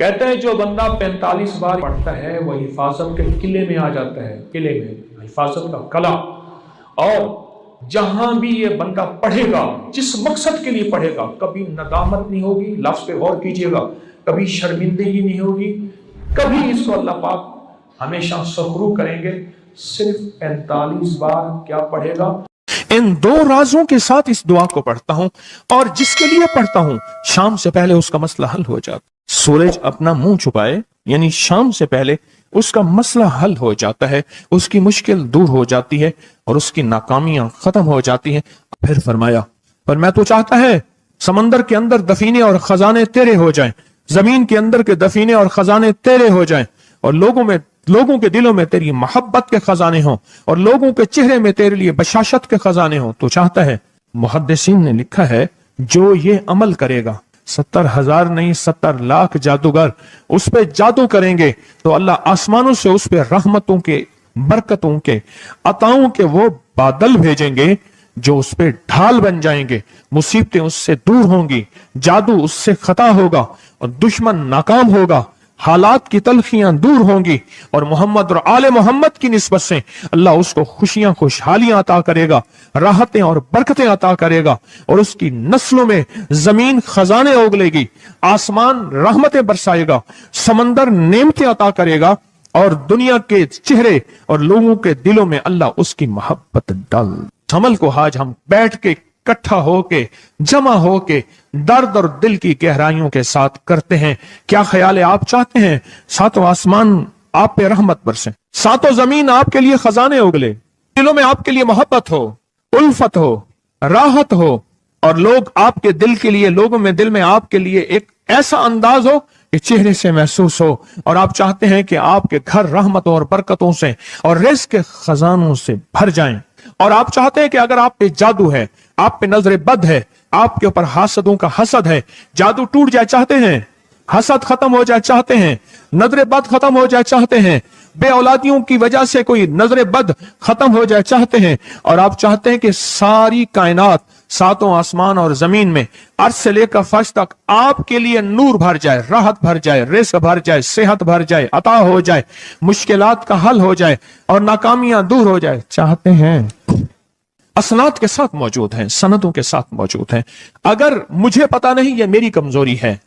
कहते हैं जो बंदा 45 बार पढ़ता है वो हिफाजत के किले में आ जाता है, किले में हिफाजत का कला। और जहां भी ये बंदा पढ़ेगा, जिस मकसद के लिए पढ़ेगा, कभी नदामत नहीं होगी, लफ्ज पे गौर कीजिएगा, कभी शर्मिंदगी नहीं होगी, कभी इसको अल्लाह पाक हमेशा सखरू करेंगे। सिर्फ 45 बार क्या पढ़ेगा। इन दो राजों के साथ इस दुआ को पढ़ता हूं और जिसके लिए पढ़ता हूं शाम से पहले उसका मसला हल हो जाता। सूरज अपना मुंह छुपाए यानी शाम से पहले उसका मसला हल हो जाता है, उसकी मुश्किल दूर हो जाती है और उसकी नाकामियां खत्म हो जाती हैं। फिर फरमाया, पर मैं तो चाहता है समंदर के अंदर दफीने और खजाने तेरे हो जाएं, जमीन के अंदर के दफीने और खजाने तेरे हो जाएं, और लोगों के दिलों में तेरी मोहब्बत के खजाने हों और लोगों के चेहरे में तेरे लिए बशाशत के खजाने हों। तो चाहता है, मुहद्दिसीन ने लिखा है, जो ये अमल करेगा 70,000 नहीं 70 लाख जादूगर उस पे जादू करेंगे तो अल्लाह आसमानों से उस पे रहमतों के, बरकतों के, अताओं के वो बादल भेजेंगे जो उस पे ढाल बन जाएंगे। मुसीबतें उससे दूर होंगी, जादू उससे खता होगा और दुश्मन नाकाम होगा, हालात की तलखियां दूर होंगी और मोहम्मद और आले मोहम्मद की निस्बत से अल्लाह उसको खुशियां, खुशहालियां अता करेगा, राहतें और बरकतें अता करेगा और उसकी नस्लों में जमीन खजाने उगलेगी, आसमान रहमतें बरसाएगा, समंदर नेमतें अता करेगा और दुनिया के चेहरे और लोगों के दिलों में अल्लाह उसकी मोहब्बत डाल। अमल को आज हम बैठ के इकट्ठा होके, जमा होके, दर्द और दिल की गहराइयों के साथ करते हैं। क्या ख्याल है? आप चाहते हैं सातों आसमान आप पे रहमत बरसे, सातों जमीन आपके लिए खजाने उगले, दिलों में आपके लिए मोहब्बत हो, उल्फत हो, राहत हो और लोग आपके दिल के लिए, लोगों में दिल में आपके लिए एक ऐसा अंदाज हो कि चेहरे से महसूस हो। और आप चाहते हैं कि आपके घर रहमतों और बरकतों से और रिज़्क़ के खजानों से भर जाएं। और आप चाहते हैं कि अगर आप पे जादू है, आप पे नजर बद है, आपके ऊपर हासदों का हसद है, जादू टूट जाए चाहते हैं, हसद खत्म हो जाए चाहते हैं, नजर बद खत्म हो जाए चाहते हैं, बे औलादियों की वजह से कोई नजर बद खत्म हो जाए चाहते हैं, और आप चाहते हैं कि सारी कायनात, सातों आसमान और जमीन में अर्श से लेकर फर्श तक आपके लिए नूर भर जाए, राहत भर जाए, रिज़्क़ भर जाए, सेहत भर जाए, अता हो जाए, मुश्किलात का हल हो जाए और नाकामियां दूर हो जाए चाहते हैं। असनाद के साथ मौजूद हैं, सनदों के साथ मौजूद हैं। अगर मुझे पता नहीं, ये मेरी कमजोरी है,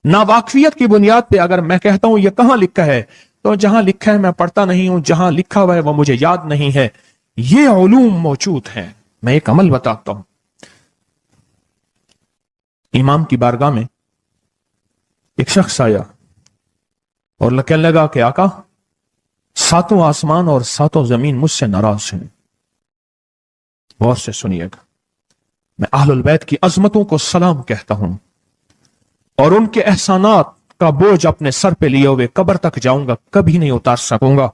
नावाकफियत की बुनियाद पे अगर मैं कहता हूं ये कहां लिखा है, तो जहां लिखा है मैं पढ़ता नहीं हूं, जहां लिखा हुआ है वो मुझे याद नहीं है। ये उलूम मौजूद हैं। मैं एक अमल बताता हूं। इमाम की बारगाह में एक शख्स आया और कहने लगा कि आका, सातों आसमान और सातों जमीन मुझसे नाराज हैं। गौर से सुनिएगा, मैं अहलुल बैत की अजमतों को सलाम कहता हूं और उनके एहसानात का बोझ अपने सर पे लिए हुए कब्र तक जाऊंगा, कभी नहीं उतार सकूंगा।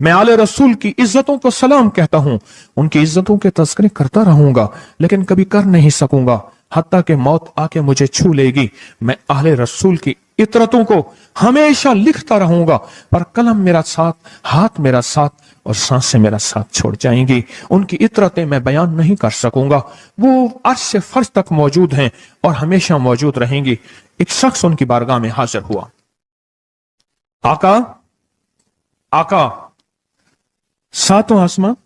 मैं आले रसूल की इज्जतों को सलाम कहता हूं, उनकी इज्जतों के तज़किरे करता रहूंगा, लेकिन कभी कर नहीं सकूंगा, हत्ता कि मौत आके मुझे छू लेगी। मैं आले रसूल की इतरतों को हमेशा लिखता रहूंगा, पर कलम मेरा साथ, हाथ मेरा साथ और सांसें मेरा साथ छोड़ जाएंगी। उनकी इतरतें मैं बयान नहीं कर सकूंगा। वो अर्श से फर्श तक मौजूद हैं और हमेशा मौजूद रहेंगी। एक शख्स उनकी बारगाह में हाजिर हुआ। आका, आका, सातों आसमान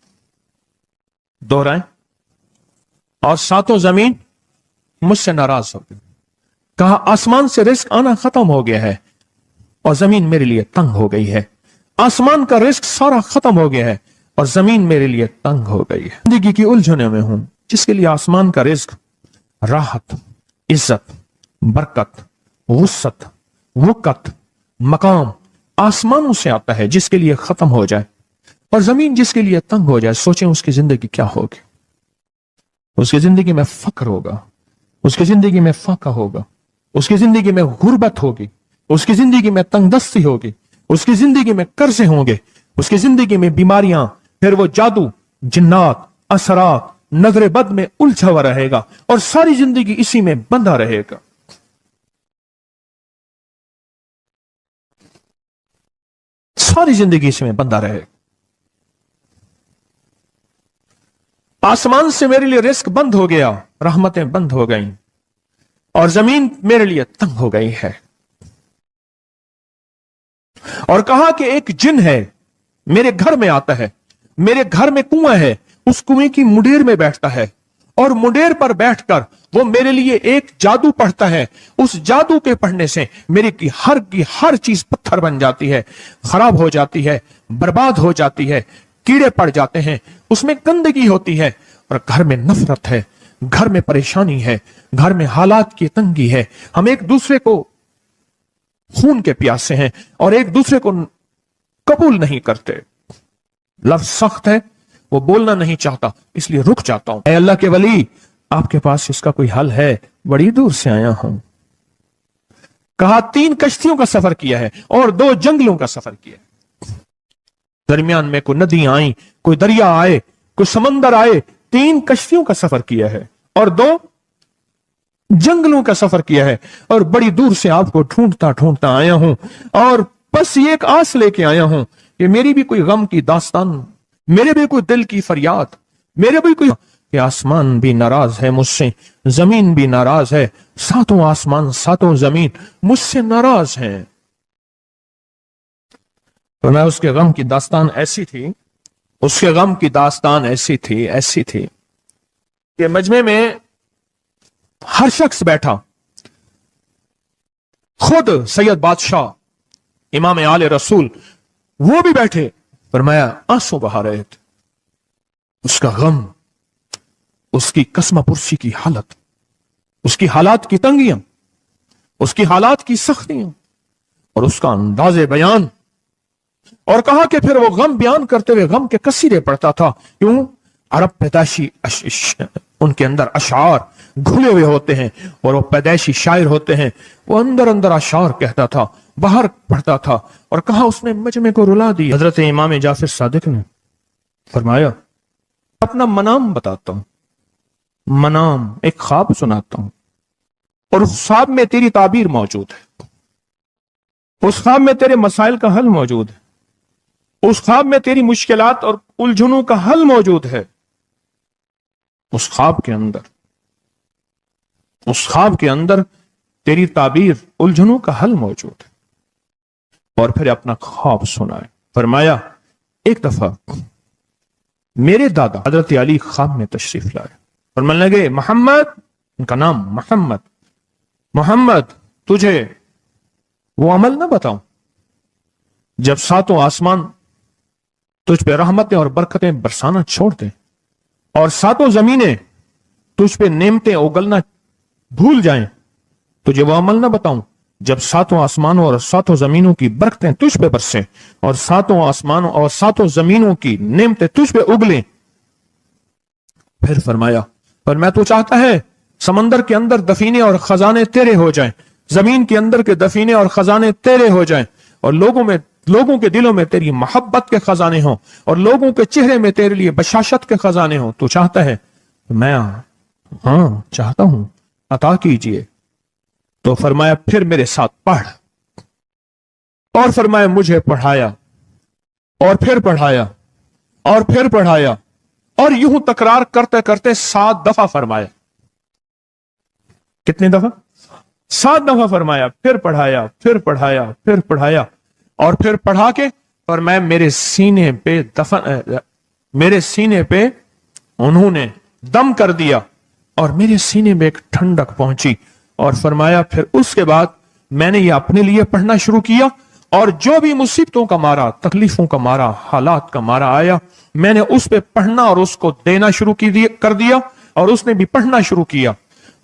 दोहराएं और सातों जमीन मुझसे नाराज हो गई। कहा, आसमान से रिज़्क़ आना खत्म हो गया है और जमीन मेरे लिए तंग हो गई है। आसमान का रिज़्क़ सारा खत्म हो गया है और जमीन मेरे लिए तंग हो गई है। जिंदगी की उलझनों में हूं, जिसके लिए आसमान का रिज़्क़, राहत, इज्जत, बरकत, वुसअत, वक़्त, मकाम आसमानों से आता है, जिसके लिए खत्म हो जाए और जमीन जिसके लिए तंग हो जाए। सोचें उसकी जिंदगी क्या होगी। उसकी जिंदगी में फक्र होगा, उसकी जिंदगी में फाका होगा, उसकी जिंदगी में गुर्बत होगी, उसकी जिंदगी में तंगदस्ती होगी, उसकी जिंदगी में कर्जे होंगे, उसकी जिंदगी में बीमारियां, फिर वो जादू, जिन्नात, असरात, नजर बद में उलझा हुआ रहेगा और सारी जिंदगी इसी में बंधा रहेगा। सारी जिंदगी इसमें बंधा रहेगा। आसमान से मेरे लिए रिज़्क़ बंद हो गया, रहमतें बंद हो गईं और जमीन मेरे लिए तंग हो गई है। اور کہا کہ ایک جن ہے میرے گھر میں آتا ہے, میرے گھر میں کنواں ہے, اس کنویں کی منڈیر میں بیٹھتا ہے اور منڈیر پر بیٹھ کر وہ میرے لیے ایک جادو پڑھتا ہے. اس جادو کے پڑھنے سے میری کی ہر چیز پتھر بن جاتی ہے, خراب ہو جاتی ہے, برباد ہو جاتی ہے, کیڑے پڑ جاتے ہیں, اس میں گندگی ہوتی ہے, اور گھر میں نفرت ہے, گھر میں پریشانی ہے, گھر میں حالات کی تنگی ہے, ہم ایک دوسرے کو خون کے پیاسے ہیں اور ایک دوسرے کو قبول نہیں کرتے. لفظ سخت ہے, وہ بولنا نہیں چاہتا, اس لیے رک جاتا ہوں. اے اللہ کے ولی, آپ کے پاس اس کا کوئی حل ہے؟ بڑی دور سے آیا ہوں. کہا 3 کشتیوں کا سفر کیا ہے اور 2 جنگلوں کا سفر کیا ہے. درمیان میں کوئی ندیاں آئیں, کوئی دریا آئے, کوئی سمندر آئے. 3 کشتیوں کا سفر کیا ہے اور 2 جنگلوں کا سفر کیا ہے, اور بڑی دور سے آپ کو ڈھونڈتا آیا ہوں, اور بس یہ ایک آس لے کے آیا ہوں کہ میری بھی کوئی غم کی داستان, میرے بھی کوئی دل کی فریاد, میرے بھی کوئی, کہ آسمان بھی ناراض ہے مجھ سے, زمین بھی ناراض ہے, 7 آسمان 7 زمین مجھ سے ناراض ہیں. تو میں اس کے غم کی داستان ایسی تھی, اس کے غم کی داستان ایسی تھی کہ مجمع میں ہر شخص بیٹھا, خود سید بادشاہ امام آل رسول وہ بھی بیٹھے. فرمایا آنسو بہا رہے تھے. اس کا غم, اس کی قسمہ پرسی کی حالت, اس کی حالات کی تنگیاں, اس کی حالات کی سختیاں, اور اس کا انداز بیان. اور کہا کہ پھر وہ غم بیان کرتے ہوئے غم کے قصیدے پڑھتا تھا. کیوں؟ عرب پیدائشی ان کے اندر اشعار گھلے ہوئے ہوتے ہیں, اور وہ پیدائشی شاعر ہوتے ہیں. وہ اندر اشعار کہتا تھا, باہر پڑھتا تھا. اور کہا اس نے مجمع کو رلا دی. حضرت امام جعفر صادق نے فرمایا اپنا منام بتاتا ہوں, منام ایک خواب سناتا ہوں, اور اس خواب میں تیری تعبیر موجود ہے, اس خواب میں تیرے مسائل کا حل موجود ہے, اس خواب میں تیری مشکلات اور الجھنوں کا حل موجود ہے. اس خواب کے اندر تیری تعبیر, الجھنوں کا حل موجود ہے. اور پھر اپنا خواب سنائے. فرمایا ایک دفعہ میرے دادا حضرت علی خواب میں تشریف لائے, فرمانے لگے محمد, ان کا نام محمد, تجھے وہ عمل نہ بتاؤں جب 7 آسمان تجھ پہ رحمتیں اور برکتیں برسانا چھوڑ دیں, اور 7 زمینیں تجھ پہ نعمتیں اگلنا بھول جائیں. تجھے وہ عمل نہ بتاؤں جب 7 آسمانوں اور 7 زمینوں کی برکتیں تجھ پہ برسیں, اور 7 آسمانوں اور 7 زمینوں کی نعمتیں تجھ پہ اگلیں. پھر فرمایا, پر میں تو چاہتا ہے سمندر کے اندر دفینے اور خزانے تیرے ہو جائیں, زمین کے اندر کے دفینے اور خزانے تیرے ہو جائیں, اور لوگوں کے دلوں میں تیری محبت کے خزانے ہوں, اور لوگوں کے چہرے میں تیرے لیے بشاشت کے خزانے ہوں. تو چاہتا ہے؟ میں ہاں چاہتا ہوں, عطا کیجئے. تو فرمایا پھر میرے ساتھ پڑھ, اور فرمایا مجھے پڑھایا, اور پھر پڑھایا, اور پھر پڑھایا, اور یوں تکرار کرتے کرتے 7 دفعہ فرمایا. کتنی دفعہ؟ 7 دفعہ فرمایا. پھر پڑھایا, پھر پڑھایا, پھر پڑھایا, اور پھر پڑھا کے فرمایا میرے سینے پہ انہوں نے دم کر دیا, اور میرے سینے میں ایک ٹھنڈک پہنچی. اور فرمایا پھر اس کے بعد میں نے یہ اپنے لیے پڑھنا شروع کیا, اور جو بھی مصیبتوں کا مارا, تکلیفوں کا مارا, حالات کا مارا آیا, میں نے اس پہ پڑھنا اور اس کو دینا شروع کر دیا, اور اس نے بھی پڑھنا شروع کیا.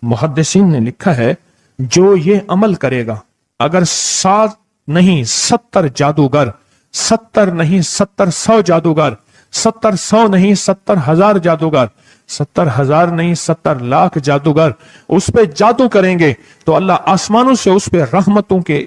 محدثین نے لکھا ہے جو یہ عمل کرے گا, اگر 7 نہیں 70 جادوگر, 70 نہیں 70 جادوگر, 70 نہیں 70,000 جادوگر, 70,000 نہیں 70 لاکھ جادوگر اس پہ جادو کریں گے, تو اللہ آسمانوں سے اس پہ رحمتوں کے,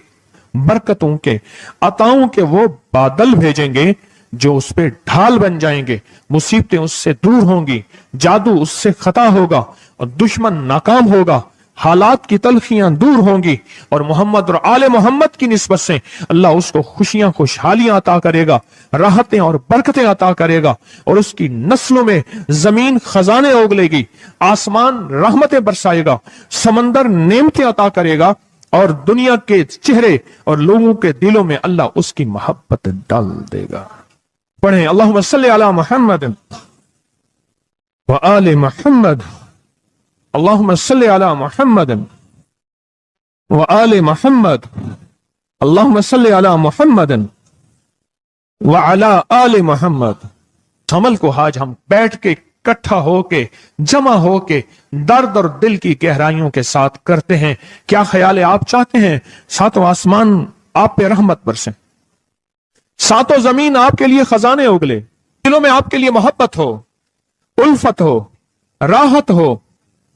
برکتوں کے, عطاؤں کے وہ بادل بھیجیں گے جو اس پہ ڈھال بن جائیں گے. مصیبتیں اس سے دور ہوں گی, جادو اس سے خطا ہوگا, اور دشمن ناکام ہوگا, حالات کی تلخیاں دور ہوں گی, اور محمد اور آل محمد کی نسبت سے اللہ اس کو خوشیاں خوشحالیاں عطا کرے گا, راحتیں اور برکتیں عطا کرے گا, اور اس کی نسلوں میں زمین خزانے اگلے گی, آسمان رحمتیں برسائے گا, سمندر نعمتیں عطا کرے گا, और दुनिया के चेहरे और लोगों के दिलों में अल्लाह उसकी मोहब्बत डाल देगा। पढ़ें अल्लाहुम्मा सल्ली अला मुहम्मद व आले मुहम्मद, अल्लाहुम्मा सल्ली अला मुहम्मद व आले मुहम्मद, अल्लाहुम्मा सल्ली अला मुहम्मद व अला आले मुहम्मद। अमल को आज हम बैठ के इकट्ठा होके जमा होके दर्द और दिल की गहराइयों के साथ करते हैं। क्या ख्याल है? आप चाहते हैं सातों आसमान आप पे रहमत बरसे, सातों जमीन आपके लिए खजाने उगले, दिलों में आपके लिए मोहब्बत हो, उल्फत हो, राहत हो,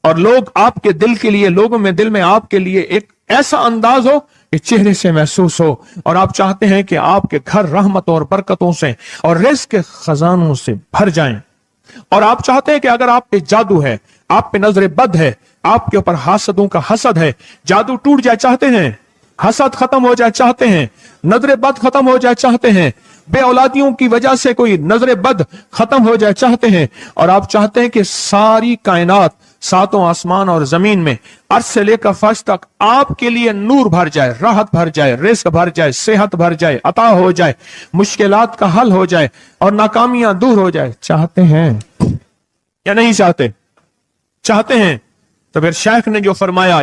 और लोग आपके दिल के लिए, लोगों में दिल में आपके लिए एक ऐसा अंदाज हो कि चेहरे से महसूस हो, और आप चाहते हैं कि आपके घर रहमतों और बरकतों से और रिज़्क़ के खजानों से भर जाएं। और आप चाहते हैं कि अगर आप पे जादू है, आप पे नजर बद है, आपके ऊपर हासदों का हसद है, जादू टूट जाए चाहते हैं, हसद खत्म हो जाए चाहते हैं, नजर बद खत्म हो जाए चाहते हैं, बे औलादियों की वजह से कोई नजर बद खत्म हो जाए चाहते हैं, और आप चाहते हैं कि सारी कायनात, सातों आसमान और जमीन में अर्श से लेकर फर्श तक आपके लिए नूर भर जाए, राहत भर जाए, रिज़्क़ भर जाए, सेहत भर जाए, अता हो जाए, मुश्किलात का हल हो जाए और नाकामियां दूर हो जाए, चाहते हैं या नहीं चाहते? चाहते हैं। तो फिर शेख ने जो फरमाया,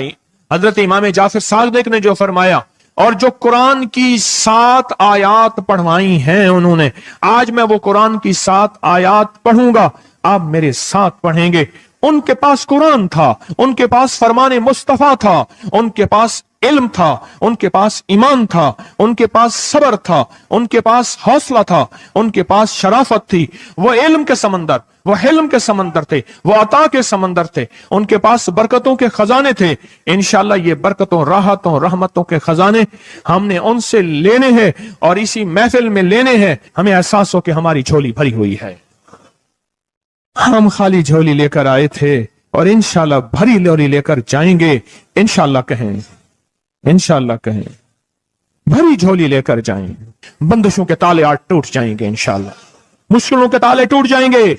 हजरत इमाम जाफर सादिक ने जो फरमाया, और जो कुरान की 7 आयात पढ़वाई हैं उन्होंने, आज मैं वो कुरान की 7 आयात पढ़ूंगा, आप मेरे साथ पढ़ेंगे। उनके पास कुरान था, उनके पास फरमाने मुस्तफा था, उनके पास इल्म था, उनके पास ईमान था, उनके पास सब्र था, उनके पास हौसला था, उनके पास शराफत थी। वो इल्म के समंदर, वो हिल्म के समंदर थे, वो अता के समंदर थे, उनके पास बरकतों के खजाने थे। इंशाअल्लाह ये बरकतों, राहतों, रहमतों के खजाने हमने उनसे लेने हैं और इसी महफिल में लेने हैं। हमें एहसास हो कि हमारी झोली भरी हुई है, हम खाली झोली लेकर आए थे और इंशाअल्लाह भरी झोली लेकर जाएंगे। इंशाअल्लाह कहें, इंशाअल्लाह कहें, भरी झोली लेकर जाएंगे। बंदिशों के ताले आज टूट जाएंगे इंशाअल्लाह, मुश्किलों के ताले टूट जाएंगे,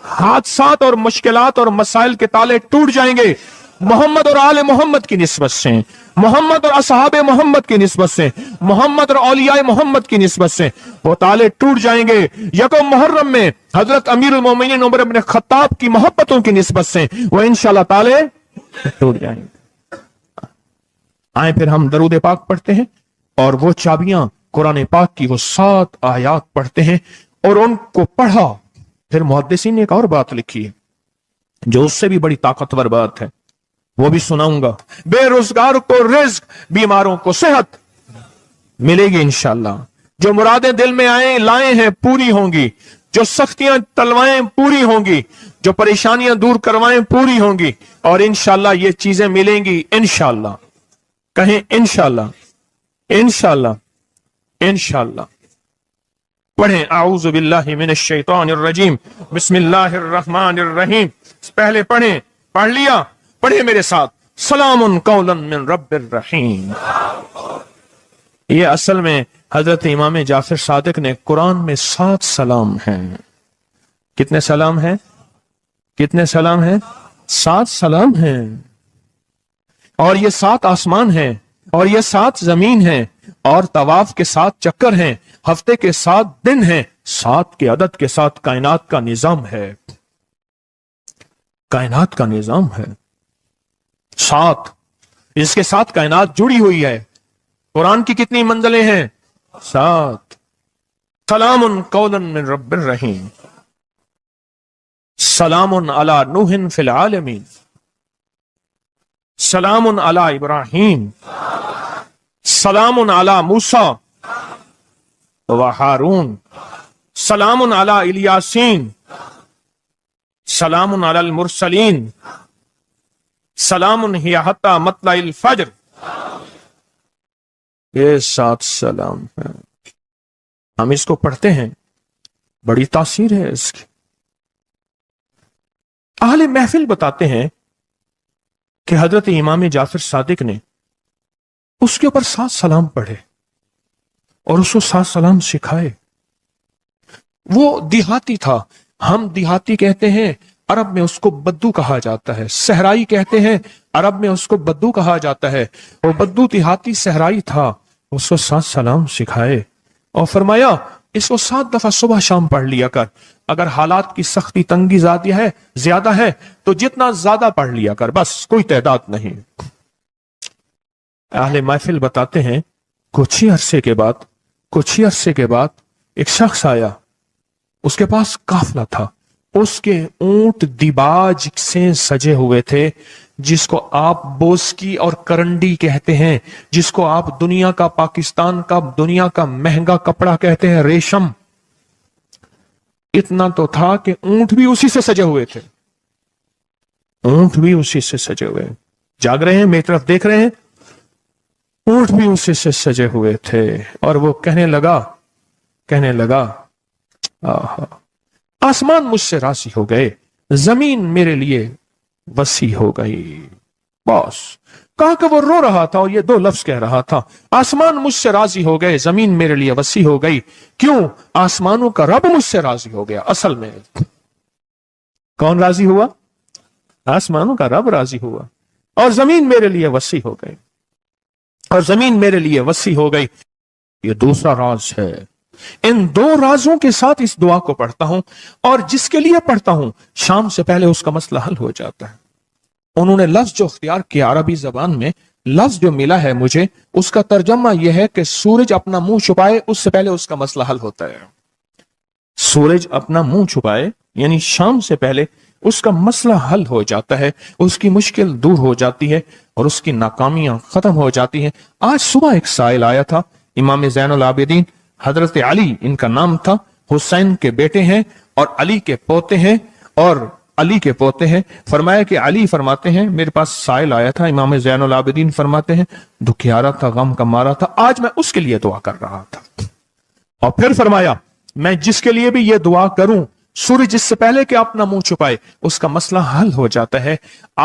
हादसात और मुश्किलात और मसाइल के ताले टूट जाएंगे। मोहम्मद और आले मोहम्मद की निस्बत से, मोहम्मद और असहाबे मोहम्मद की निस्बत से, मोहम्मद और औलियाए मोहम्मद की निस्बत से वो ताले टूट जाएंगे। यकम मुहर्रम में हजरत अमीरुल मोमिनीन उमर इब्न खत्ताब की मोहब्बतों की निस्बत से वो इंशाअल्लाह ताले टूट जाएंगे। आए फिर हम दरूद पाक पढ़ते हैं और वो चाबियां कुरान पाक की वो 7 आयात पढ़ते हैं और उनको पढ़ा। फिर मुहद्दिसीन ने एक और बात लिखी है जो उससे भी बड़ी ताकतवर बात है, वो भी सुनाऊंगा। बेरोजगार को रिज़्क़, बीमारों को सेहत मिलेगी इंशाअल्लाह। जो मुरादें दिल में आए लाए हैं पूरी होंगी, जो सख्तियां तलवाएं पूरी होंगी, जो परेशानियां दूर करवाएं पूरी होंगी, और इंशाअल्लाह ये चीजें मिलेंगी इंशाअल्लाह। कहें इंशाअल्लाह, इंशाअल्लाह, इंशाअल्लाह। पढ़ें आऊज़ु बिल्लाहि मिनश शैतानिर रजीम, बिस्मिल्लाहिर रहमानिर रहीम। पहले पढ़ें, पढ़ लिया, पढ़े मेरे साथ, सलामुन कौलन मिन रब्बिर रहीम। ये असल में हजरत इमाम जाफर सादिक ने कुरान में 7 सलाम हैं। कितने सलाम हैं? कितने सलाम हैं? 7 सलाम हैं। और ये 7 आसमान हैं और ये 7 जमीन हैं और तवाफ के 7 चक्कर हैं, हफ्ते के 7 दिन हैं, 7 के अदद के साथ कायनात का निजाम है, कायनात का निजाम है 7, इसके साथ कायनात जुड़ी हुई है। कुरान की कितनी मंजिलें हैं? 7। सलामुन कौलन मिन रब्बिर रहीम, सलामुन अला नूहिन फिल आलमीन, सलामुन अला इब्राहीम, सलामुन अला मूसा व हारून, सलामुन अला इलियासीन, सलामुन अलल मुरसलीन, सलामुन हिया हत्ता मतलाइल फज्र। ये 7 सलाम है। हम इसको पढ़ते हैं, बड़ी तासीर है इसकी। अहले महफिल बताते हैं कि हजरत इमाम जाफर सादिक ने उसके ऊपर 7 सलाम पढ़े और उसको 7 सलाम सिखाए। वो देहाती था, हम देहाती कहते हैं عرب میں اس کو بدو کہا جاتا ہے، صحرائی کہتے ہیں عرب میں اس کو بدو کہا جاتا ہے۔ وہ بدو دیہاتی صحرائی تھا، اس کو 7 سلام سکھائے اور فرمایا اس کو 7 دفعہ صبح شام پڑھ لیا کر، اگر حالات کی سختی تنگی زیادہ ہے تو جتنا زیادہ پڑھ لیا کر، بس کوئی تعداد نہیں۔ اہل محفل بتاتے ہیں کچھ ہی عرصے کے بعد ایک شخص آیا، اس کے پاس قافلہ تھا، اس کے اونٹ دیباج سے سجے ہوئے تھے، جس کو آپ بوسکی اور کرنڈی کہتے ہیں، جس کو آپ دنیا کا، پاکستان کا دنیا کا مہنگا کپڑا کہتے ہیں، ریشم۔ اتنا تو تھا کہ اونٹ بھی اسی سے سجے ہوئے تھے، اونٹ بھی اسی سے سجے ہوئے، جاگ رہے ہیں، میری طرف دیکھ رہے ہیں، اونٹ بھی اسی سے سجے ہوئے تھے۔ اور وہ کہنے لگا آہا، آسمان مجھ سے راضی ہو گئے، زمین میرے لیے وسیع ہو گئی۔ بس کہا کہ وہ رو رہا تھا اور یہ 2 لفظ کہہ رہا تھا، آسمان مجھ سے راضی ہو گئے، زمین میرے لیے وسیع ہو گئی۔ کیوں؟ آسمانوں کا رب مجھ سے راضی ہو گیا۔ اصل میں کون راضی ہوا؟ آسمانوں کا رب راضی ہوا، اور زمین میرے لیے وسیع ہو گئی، اور زمین میرے لیے وسیع ہو گئی۔ یہ دوسرا راز ہے۔ ان 2 رازوں کے ساتھ اس دعا کو پڑھتا ہوں، اور جس کے لیے پڑھتا ہوں شام سے پہلے اس کا مسئلہ حل ہو جاتا ہے۔ انہوں نے لفظ جو اختیار کیا عربی زبان میں، لفظ جو ملا ہے مجھے، اس کا ترجمہ یہ ہے کہ سورج اپنا منہ چھپائے اس سے پہلے اس کا مسئلہ حل ہوتا ہے۔ سورج اپنا منہ چھپائے یعنی شام سے پہلے اس کا مسئلہ حل ہو جاتا ہے، اس کی مشکل دور ہو جاتی ہے اور اس کی ناکامیاں ختم ہو جاتی ہیں۔ آج صبح ایک سائل آیا تھا، امام زین العابدین حضرت علی ان کا نام تھا، حسین کے بیٹے ہیں اور علی کے پوتے ہیں، فرمایا کہ علی فرماتے ہیں میرے پاس سائل آیا تھا، امام زین العابدین فرماتے ہیں دکھیارا تھا، غم کا مارا تھا، آج میں اس کے لیے دعا کر رہا تھا۔ اور پھر فرمایا میں جس کے لیے بھی یہ دعا کروں، سورج اس سے پہلے کہ اپنا منہ چھپائے اس کا مسئلہ حل ہو جاتا ہے۔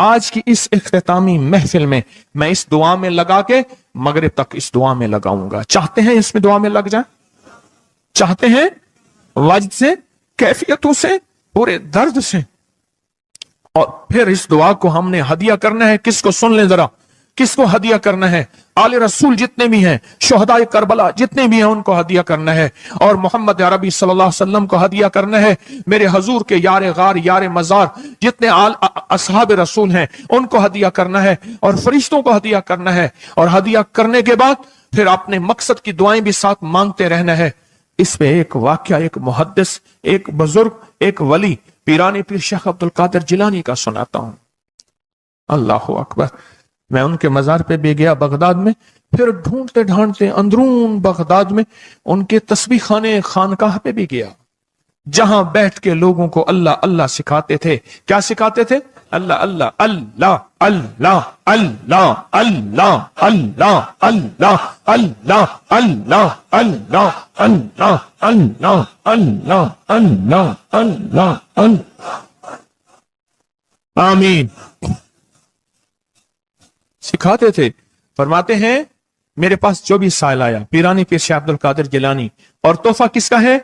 آج کی اس اختتامی محفل میں میں اس دعا میں لگا کے مغرب تک اس دعا میں لگاؤں گا۔ چاہتے ہیں اس میں دعا میں لگ جائیں؟ چاہتے ہیں؟ وجد سے، کیفیتوں سے، پورے درد سے۔ اور پھر اس دعا کو ہم نے ہدیہ کرنا ہے، کس کو؟ سن لیں ذرا، کس کو ہدیہ کرنا ہے؟ آل رسول جتنے بھی ہیں، شہداء کربلا جتنے بھی ہیں، ان کو ہدیہ کرنا ہے، اور محمد عربی صلی اللہ علیہ وسلم کو ہدیہ کرنا ہے، میرے حضور کے یار غار یار مزار جتنے اصحاب رسول ہیں ان کو ہدیہ کرنا ہے، اور فرشتوں کو ہدیہ کرنا ہے، اور ہدیہ کرنے کے بعد پھر اپنے مقصد کی دعائیں بھی ساتھ مانگتے رہنا ہے۔ اس پہ ایک واقعہ، ایک محدث، ایک بزرگ، ایک ولی پیرانی پیر شیخ عبد القادر جیلانی کا سناتا ہوں۔ اللہ اکبر۔ میں ان کے مزار پہ بھی گیا بغداد میں، پھر ڈھونڈتے ڈھانڈتے اندرون بغداد میں ان کے تسبیح خانے خانقاہ پہ بھی گیا، جہاں بیٹھ کے لوگوں کو اللہ اللہ سکھاتے تھے۔ کیا سکھاتے تھے؟ اللہ اللہ اللہ اللہ اللہ اللہ اللہ اللہ اللہ اللہ اللہ اللہ اللہ اللہ اللہ اللہ اللہ۔ آمین۔ سکھاتے تھے۔ فرماتے ہیں میرے پاس جو بھی سائل آیا، پیرانی پیر شیخ عبد القادر جیلانی، اور تحفہ کس کا ہے؟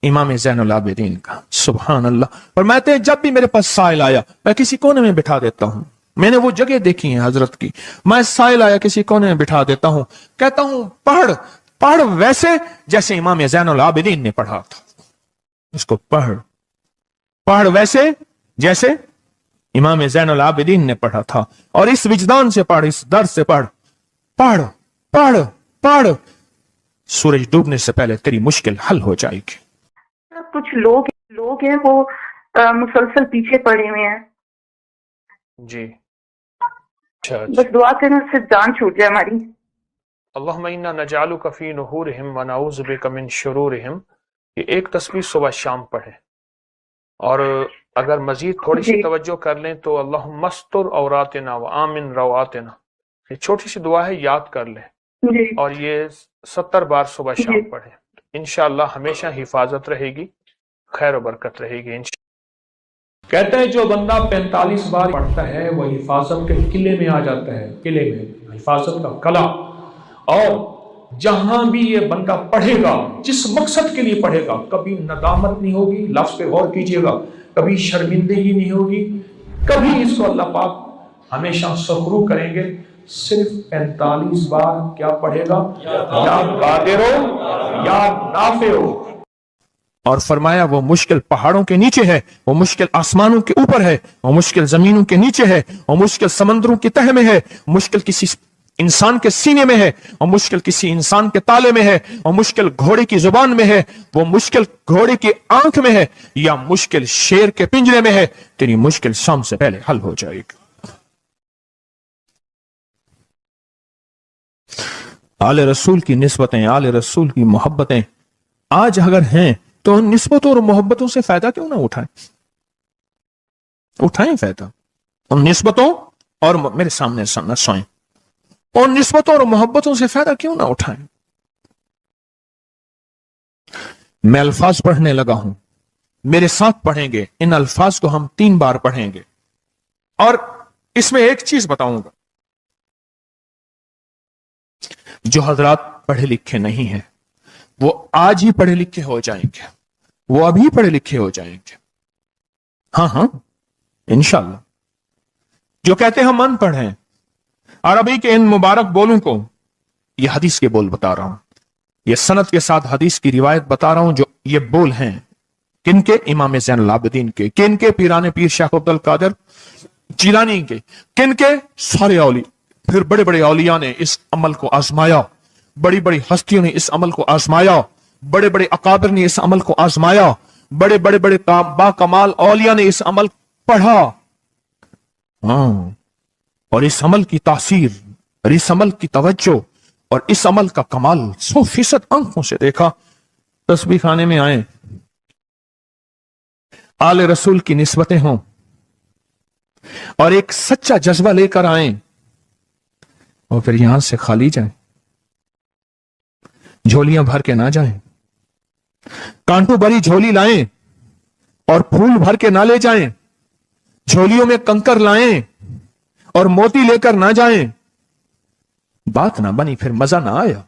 امام زین العابدین کا۔ سبحان اللہ۔ فرماتے ہیں جب بھی میرے پاس سائل آیا میں کسی کونے میں بٹھا دیتا ہوں، میں نے وہ جگہ دیکھی ہے حضرت کی، میں سائل آیا کسی کونے میں بٹھا دیتا ہوں، کہتا ہوں پڑھ ویسے جیسے امام زین العابدین نے پڑھا تھا، اس کو پڑھ ویسے جیسے امام زین العابدین نے پڑھا تھا، اور اس وجدان سے پڑھ، اس درد سے پڑھ، سورج ڈوبنے سے پہلے تیری مشکل حل ہو جائے گی۔ کچھ لوگ ہیں وہ مسلسل پیچھے پڑے ہوئے ہیں جی، بس دعا کرنا سے جان چھوٹ جائے ہماری۔ اللہم انا نجعلک فی نحورہم ونعوذ بک من شرورہم۔ یہ ایک تسبیح صبح شام پڑھیں، اور اگر مزید تھوڑی سی توجہ کر لیں تو اللہم استر عوراتنا وآمن رواتنا، یہ چھوٹی سی دعا ہے، یاد کر لیں، اور یہ 70 بار صبح شام پڑھیں، انشاءاللہ ہمیشہ حفاظت رہے گی، خیر و برکت رہے گی انشاءاللہ۔ کہتے ہیں جو بندہ 45 بار پڑھتا ہے وہ حفاظت کے قلعے میں آ جاتا ہے، قلعے میں حفاظت کا قلعہ، اور जहां भी ये बंदा पढ़ेगा, जिस मकसद के लिए पढ़ेगा, कभी नदामत नहीं होगी, लफ्ज पे गौर कीजिएगा, कभी शर्मिंदगी नहीं होगी, कभी इसको अल्लाह पाक हमेशा सखरू करेंगे। सिर्फ 45 बार क्या पढ़ेगा, या कादिरो या नाफिओ। और फरमाया वो मुश्किल पहाड़ों के नीचे है, वो मुश्किल आसमानों के ऊपर है, वो मुश्किल जमीनों के नीचे है, वो मुश्किल समंदरों की तह में है, मुश्किल किसी इंसान के सीने में है, और मुश्किल किसी इंसान के ताले में है, और मुश्किल घोड़े की जुबान में है, वो मुश्किल घोड़े की आंख में है, या मुश्किल शेर के पिंजरे में है। तेरी मुश्किल शाम से पहले हल हो जाएगी। आले रसूल की निस्बतें, आले रसूल की मोहब्बतें आज अगर हैं तो उन निस्बतों और मोहब्बतों से फायदा क्यों ना उठाएं? उठाएं फायदा उन निस्बतों और मेरे सामने न सोएं, उन निस्बतों और मोहब्बतों से फायदा क्यों ना उठाएं? मैं अल्फाज पढ़ने लगा हूं, मेरे साथ पढ़ेंगे। इन अल्फाज को हम 3 बार पढ़ेंगे और इसमें एक चीज बताऊंगा, जो हजरात पढ़े लिखे नहीं हैं वो आज ही पढ़े लिखे हो जाएंगे, वो अभी पढ़े लिखे हो जाएंगे। हाँ, इंशाल्लाह। जो कहते हैं हम अनपढ़ हैं, अरबी के इन मुबारक बोलों को, ये हदीस के बोल बता रहा हूं, ये सनद के साथ हदीस की रिवायत बता रहा हूं। जो ये बोल हैं किनके? इमाम ज़ैनुल आबिदीन के। किनके? पीराने पीर शेख अब्दुल कादिर जिलानी के। किनके? सारे औलिया। फिर बड़े बड़े औलिया ने इस अमल को आजमाया, बड़ी बड़ी हस्तियों ने इस अमल को आजमाया, बड़े बड़े अकाबिर ने इस अमल को आजमाया, बड़े बड़े बड़े बाकमाल औलिया ने इस अमल पढ़ा। और इस अमल की तासीर और इस अमल की तवज्जो और इस अमल का कमाल 100% आंखों से देखा। तस्बीह खाने में आए, आले रसूल की निस्बतें हों और एक सच्चा जज्बा लेकर आए और फिर यहां से खाली जाएं, झोलियां भर के ना जाएं, कांटों भरी झोली लाएं और फूल भर के ना ले जाएं, झोलियों में कंकर लाएं और मोती लेकर ना जाएं। बात ना बनी, फिर मजा ना आया।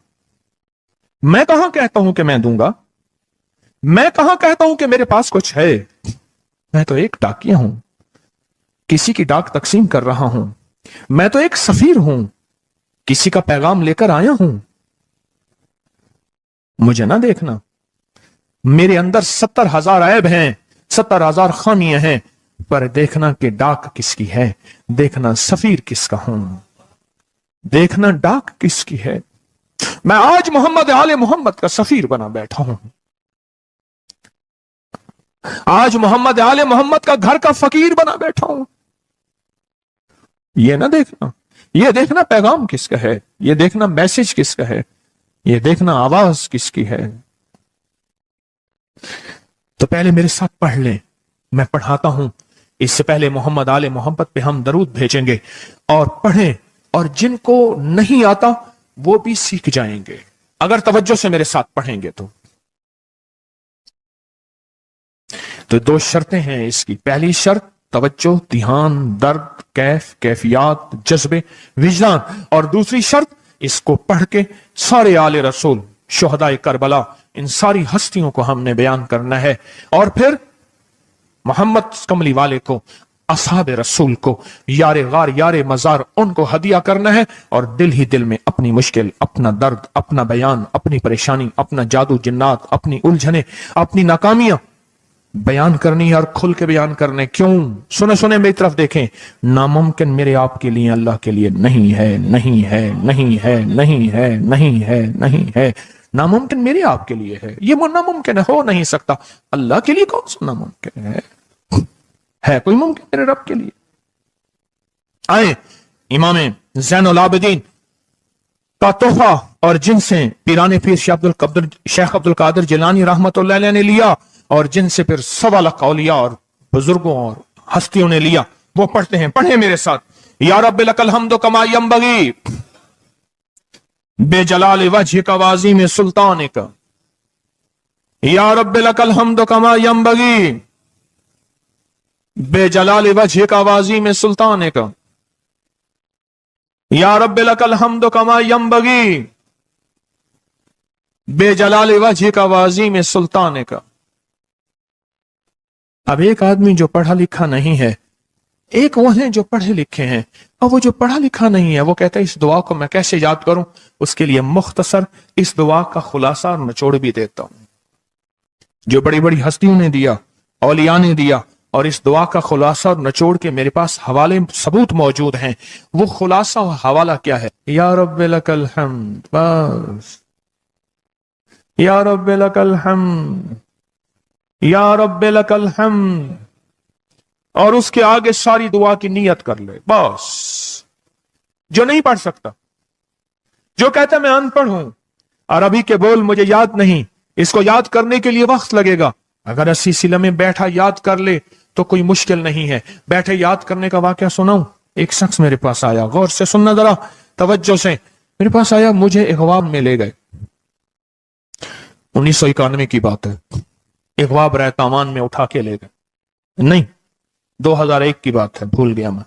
मैं कहां कहता हूं कि मैं दूंगा, मैं कहां कहता हूं कि मेरे पास कुछ है। मैं तो एक डाकिया हूं, किसी की डाक तकसीम कर रहा हूं। मैं तो एक सफीर हूं, किसी का पैगाम लेकर आया हूं। मुझे ना देखना, मेरे अंदर 70,000 ऐब हैं, 70,000 खामियां हैं, पर देखना कि डाक किसकी है, देखना सफीर किसका हूं, देखना डाक किसकी है। मैं आज मोहम्मद आले मोहम्मद का सफीर बना बैठा हूं। आज मोहम्मद आले मोहम्मद का घर का फकीर बना बैठा हूं। ये ना देखना, ये देखना पैगाम किसका है, ये देखना मैसेज किसका है, ये देखना आवाज किसकी है। तो पहले मेरे साथ पढ़ लें, मैं पढ़ाता हूं। इससे पहले मोहम्मद आले मोहम्मद पे हम दरूद भेजेंगे और पढ़ें, और जिनको नहीं आता वो भी सीख जाएंगे अगर तवज्जो से मेरे साथ पढ़ेंगे। तो 2 शर्तें हैं इसकी। पहली शर्त तवज्जो, ध्यान, दर्द, कैफियत, जज्बे, विजदान। और दूसरी शर्त, इसको पढ़ के सारे आले रसूल, शुहदाए करबला, इन सारी हस्तियों को हमने बयान करना है। और फिर मोहम्मद कमली वाले को, असहाब रसूल को, यारे गार यारे मजार, उनको हदिया करना है। और दिल ही दिल में अपनी मुश्किल, अपना दर्द, अपना बयान, अपनी परेशानी, अपना जादू जिन्नात, अपनी उलझने, अपनी नाकामियां बयान करनी है और खुल के बयान करने। क्यों? सुने सुने मेरी तरफ देखें। नामुमकिन मेरे आपके लिए, अल्लाह के लिए नहीं है, नहीं है, नहीं है, नहीं है, नहीं है, नहीं है। नामुमकिन मेरे आपके लिए है, ये वो नामुमकिन हो नहीं सकता। अल्लाह के लिए कौन सा नामुमकिन है कोई मुमकिन मेरे रब के लिए? आए इमाम ज़ैनुल आबिदीन का तोहफा, और जिनसे पीराने पीर शेख अब्दुल कादिर जिलानी रहमतुल्लाह अलैह ने लिया, और जिनसे फिर 1.25 लाख औलिया और बुजुर्गों और हस्तियों ने लिया, वो पढ़ते हैं। पढ़े मेरे साथ। या रब्बि लकल हम्दु कमा यंबगी बेजलाल वजहिक व अज़ीम सुल्तानिक। या रब्बि लकल हम्दु कमा यंबगी बेजलाल वजहिक व अज़ीम सुल्तानिक। या रब्बि लकल हम्दु कमा यंबगी बेजलाल वजह का वाज़ीम सुल्तान का। अब एक आदमी जो पढ़ा लिखा नहीं है, एक वो है जो पढ़े लिखे हैं, और वो जो पढ़ा लिखा नहीं है वो कहता है इस दुआ को मैं कैसे याद करूं। उसके लिए मुख्तसर इस दुआ का खुलासा और निचोड़ भी देता हूं, जो बड़ी बड़ी हस्तियों ने दिया, औलिया ने दिया, और इस दुआ का खुलासा और निचोड़ के मेरे पास हवाले सबूत मौजूद हैं। वो खुलासा और हवाला क्या है? या रब्बे लकल हम्द, बस या रब्बे लकल हम्द, या रब्बे लकल हम्द, और उसके आगे सारी दुआ की नियत कर ले बस। जो नहीं पढ़ सकता, जो कहता मैं अनपढ़ हूं, अरबी के बोल मुझे याद नहीं, इसको याद करने के लिए वक्त लगेगा, अगर अस्सी सिले में बैठा याद कर ले तो कोई मुश्किल नहीं है। बैठे याद करने का वाकया सुनाऊं। एक शख्स मेरे पास आया, गौर से सुनना जरा, तवज्जो से। मेरे पास आया, मुझे इगवाब में ले गए। 1991 की बात है। इगवाब रहतामान में उठा के ले गए, नहीं 2001 की बात है, भूल गया मैं।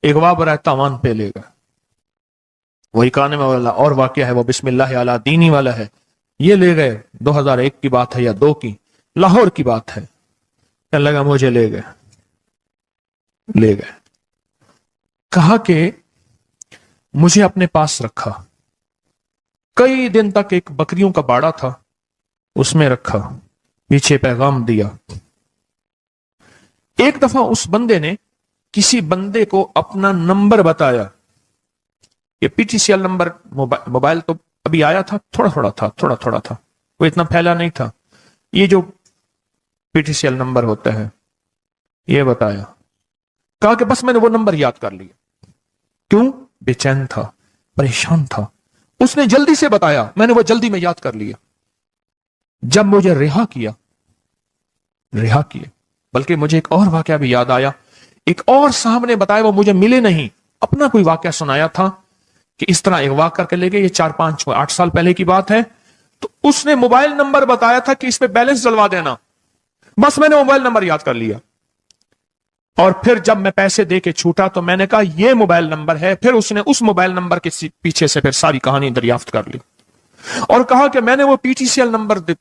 इगवाब रहतामान पे ले गए। वही 91 वाला और वाकया है, वो बिस्मिल्लाह अला दीनी वाला है। ये ले गए, 2001 की बात है या 2 की, लाहौर की बात है। क्या लगा, मुझे ले गए, कहा कि मुझे अपने पास रखा। कई दिन तक एक बकरियों का बाड़ा था, उसमें रखा, पीछे पैगाम दिया। एक दफा उस बंदे ने किसी बंदे को अपना नंबर बताया। ये पीटीसीएल नंबर, मोबाइल तो अभी आया था, थोड़ा थोड़ा था, वो इतना फैला नहीं था। ये जो पीटीसीएल नंबर होता है, ये बताया। कहा कि बस मैंने वो नंबर याद कर लिया। क्यों? बेचैन था, परेशान था। उसने जल्दी से बताया, मैंने वो जल्दी में याद कर लिया। जब मुझे रिहा किया, बल्कि मुझे एक और वाकया भी याद आया। एक और साहब ने बताया, वो मुझे मिले नहीं, अपना कोई वाकया सुनाया था कि इस तरह अगवा करके ले गए। ये 4-5-8 साल पहले की बात है। तो उसने मोबाइल नंबर बताया था कि इस पे बैलेंस डलवा देना। बस मैंने मोबाइल नंबर याद कर लिया, और फिर जब मैं पैसे दे के छूटा तो मैंने कहा ये मोबाइल नंबर है। फिर उसने उस मोबाइल नंबर के पीछे से फिर सारी कहानी दरियाफ्त कर ली और कहा कि मैंने वो पीटीसीएल नंबर दे।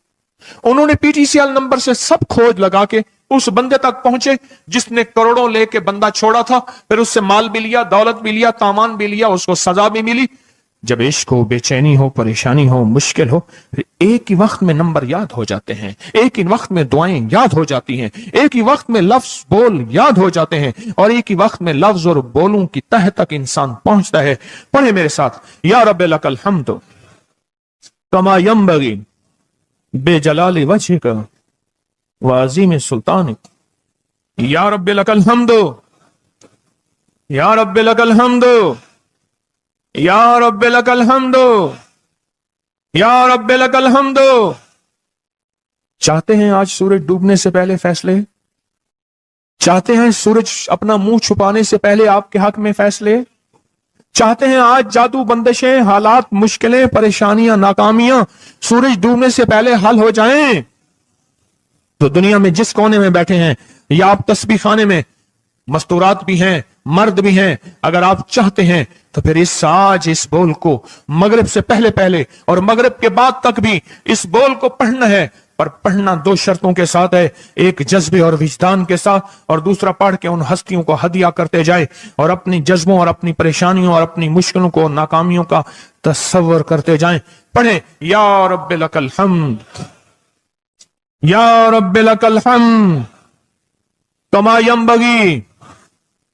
उन्होंने पीटीसीएल नंबर से सब खोज लगा के उस बंदे तक पहुंचे जिसने करोड़ों लेके बंदा छोड़ा था। फिर उससे माल भी लिया, दौलत भी लिया, सामान भी लिया, उसको सजा भी मिली। जब इश्क हो, बेचैनी हो, परेशानी हो, मुश्किल हो, एक ही वक्त में नंबर याद हो जाते हैं, एक ही वक्त में दुआएं याद हो जाती हैं, एक ही वक्त में लफ्ज बोल याद हो जाते हैं, और एक ही वक्त में लफ्ज और बोलों की तह तक इंसान पहुंचता है। पढ़े मेरे साथ, या रब्बे लकल हम्द कमा यंबगी बेजलाल वजह का वाज़ीम सुल्तान। या रब्बे लकल हम्द, या रब्बे लकल हम्द, या रब्बे लकल हम्द, या रब्बे लकल हम्द। चाहते हैं आज सूरज डूबने से पहले फैसले? चाहते हैं सूरज अपना मुंह छुपाने से पहले आपके हक में फैसले? चाहते हैं आज जादू, बंदिशें, हालात, मुश्किलें, परेशानियां, नाकामियां सूरज डूबने से पहले हल हो जाएं? तो दुनिया में जिस कोने में बैठे हैं, या आप तस्बीह खाने में, मस्तूरात भी हैं, मर्द भी हैं, अगर आप चाहते हैं तो फिर इस बोल को मगरिब से पहले पहले और मगरिब के बाद तक भी इस बोल को पढ़ना है। पर पढ़ना 2 शर्तों के साथ है, एक जज्बे और विजदान के साथ, और दूसरा पढ़ के उन हस्तियों को हदिया करते जाए और अपनी जज्बों और अपनी परेशानियों और अपनी मुश्किलों को, नाकामियों का तस्वर करते जाएं। पढ़े, या रब्बे लकल हम्द, या रब्बे लकल हम्द कमा यंबगी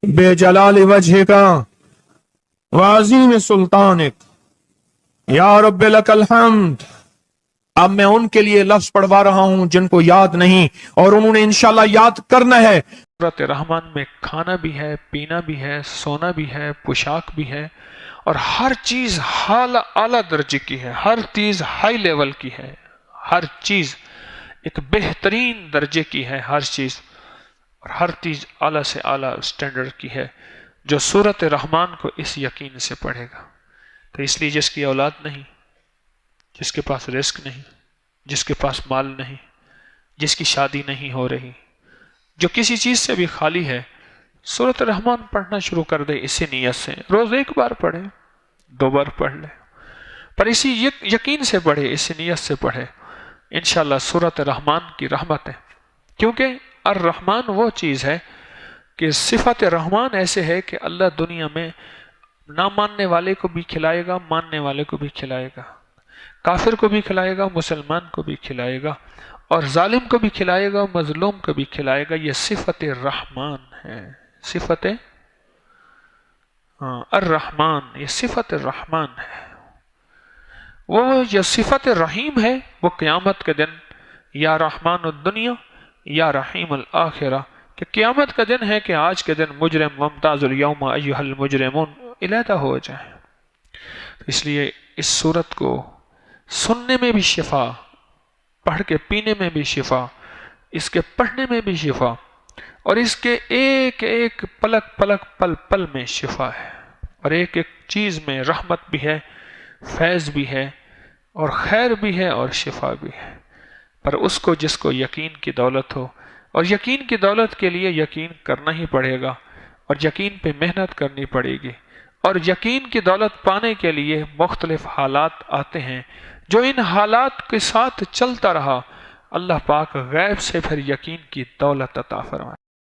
बेजलाल वजह का वाज़ीम सुल्तानिक। या रब्बे लकल हम्द। अब मैं उनके लिए लफ्ज पढ़वा रहा हूं जिनको याद नहीं, और उन्होंने इंशाल्लाह याद करना है। सूरत रहमान में खाना भी है, पीना भी है, सोना भी है, पोशाक भी है, और हर चीज आला दर्जे की है, हर चीज हाई लेवल की है, हर चीज एक बेहतरीन दर्जे की है, हर चीज, और हर चीज आला से आला स्टैंडर्ड की है। जो सूरत रहमान को इस यकीन से पढ़ेगा, तो इसलिए जिसकी औलाद नहीं, जिसके पास रिस्क नहीं, जिसके पास माल नहीं, जिसकी शादी नहीं हो रही, जो किसी चीज से भी खाली है, सूरत रहमान पढ़ना शुरू कर दे इसी नियत से। रोज 1 बार पढ़े, 2 बार पढ़ ले, پر اسی یقین سے پڑھے، اسی نیت سے پڑھے، انشاءاللہ سورۃ الرحمن کی رحمت ہے. کیونکہ الرحمن وہ چیز ہے کہ صفت رحمان ایسے ہے کہ اللہ دنیا میں نہ ماننے والے کو بھی کھلائے گا، ماننے والے کو بھی کھلائے گا، کافر کو بھی کھلائے گا، مسلمان کو بھی کھلائے گا، اور ظالم کو بھی کھلائے گا، مظلوم کو بھی کھلائے گا. یہ صفت رحمان ہے، صفت الرحمن، یہ صفت الرحمن ہے. وہ جو صفت رحیم ہے وہ قیامت کے دن یا رحمان الدنیا یا رحیم الآخرہ، کہ قیامت کا دن ہے کہ آج کے دن مجرم ممتاز الیوم ایھا المجرمون علیحدہ ہو جائیں. اس لیے اس صورت کو سننے میں بھی شفا، پڑھ کے پینے میں بھی شفا، اس کے پڑھنے میں بھی شفا، اور اس کے ایک ایک پلک پلک پل پل میں شفا ہے، اور ایک ایک چیز میں رحمت بھی ہے، فیض بھی ہے، اور خیر بھی ہے، اور شفا بھی ہے. پر اس کو جس کو یقین کی دولت ہو، اور یقین کی دولت کے لیے یقین کرنا ہی پڑے گا، اور یقین پہ محنت کرنی پڑے گی. اور یقین کی دولت پانے کے لیے مختلف حالات آتے ہیں، جو ان حالات کے ساتھ چلتا رہا، اللہ پاک غیب سے پھر یقین کی دولت عطا فرمائے.